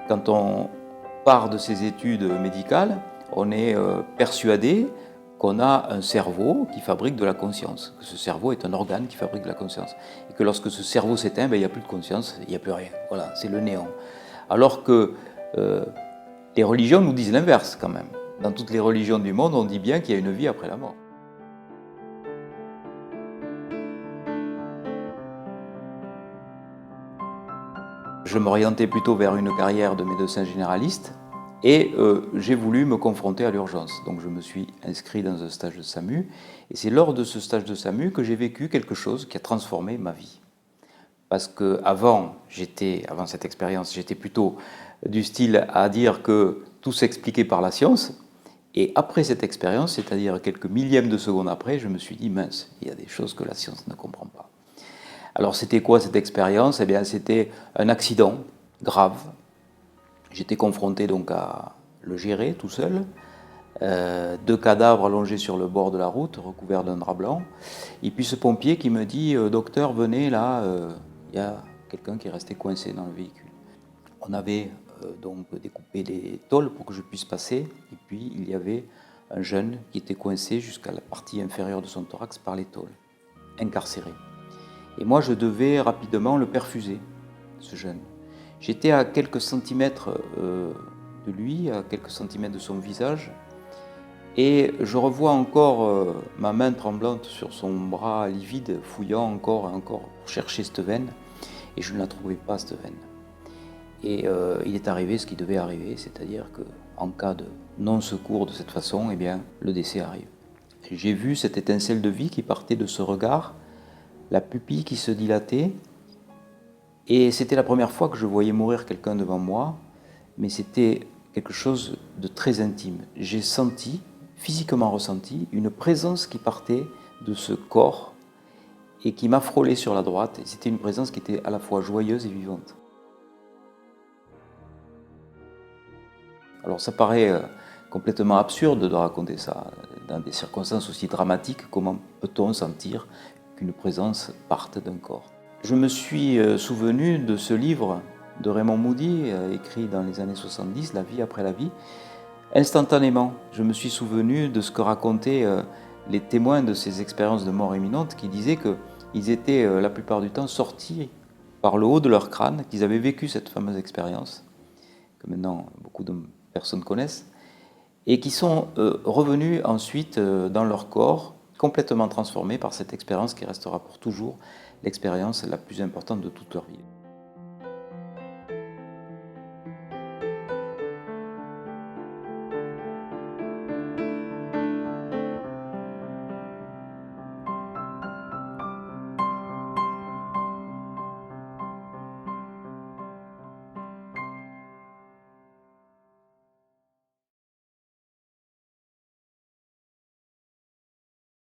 Quand on part de ces études médicales, on est persuadé qu'on a un cerveau qui fabrique de la conscience, que ce cerveau est un organe qui fabrique de la conscience, et que lorsque ce cerveau s'éteint, il n'y a plus de conscience, il n'y a plus rien. Voilà, c'est le néant. Alors que les religions nous disent l'inverse quand même. Dans toutes les religions du monde, on dit bien qu'il y a une vie après la mort. Je m'orientais plutôt vers une carrière de médecin généraliste et j'ai voulu me confronter à l'urgence. Donc je me suis inscrit dans un stage de SAMU et c'est lors de ce stage de SAMU que j'ai vécu quelque chose qui a transformé ma vie. Parce qu'avant cette expérience, j'étais plutôt du style à dire que tout s'expliquait par la science. Et après cette expérience, c'est-à-dire quelques millièmes de seconde après, je me suis dit, mince, il y a des choses que la science ne comprend pas. Alors c'était quoi cette expérience? Eh bien c'était un accident grave. J'étais confronté donc à le gérer tout seul. Deux cadavres allongés sur le bord de la route, recouverts d'un drap blanc. Et puis ce pompier qui me dit, docteur, venez là, il y a quelqu'un qui est resté coincé dans le véhicule. On avait donc découpé des tôles pour que je puisse passer. Et puis il y avait un jeune qui était coincé jusqu'à la partie inférieure de son thorax par les tôles, incarcéré. Et moi, je devais rapidement le perfuser, ce jeune. J'étais à quelques centimètres de lui, à quelques centimètres de son visage, et je revois encore ma main tremblante sur son bras livide, fouillant encore et encore pour chercher cette veine, et je ne la trouvais pas, cette veine. Et il est arrivé ce qui devait arriver, c'est-à-dire qu'en cas de non-secours de cette façon, eh bien, le décès arrive. J'ai vu cette étincelle de vie qui partait de ce regard, la pupille qui se dilatait, et c'était la première fois que je voyais mourir quelqu'un devant moi, mais c'était quelque chose de très intime. J'ai senti, physiquement ressenti, une présence qui partait de ce corps et qui m'a frôlé sur la droite, et c'était une présence qui était à la fois joyeuse et vivante. Alors ça paraît complètement absurde de raconter ça, dans des circonstances aussi dramatiques, comment peut-on sentir qu'une présence parte d'un corps? Je me suis souvenu de ce livre de Raymond Moody, écrit dans les années 70, La vie après la vie. Instantanément, je me suis souvenu de ce que racontaient les témoins de ces expériences de mort imminente qui disaient qu'ils étaient la plupart du temps sortis par le haut de leur crâne, qu'ils avaient vécu cette fameuse expérience, que maintenant beaucoup de personnes connaissent, et qui sont revenus ensuite dans leur corps, complètement transformés par cette expérience qui restera pour toujours l'expérience la plus importante de toute leur vie.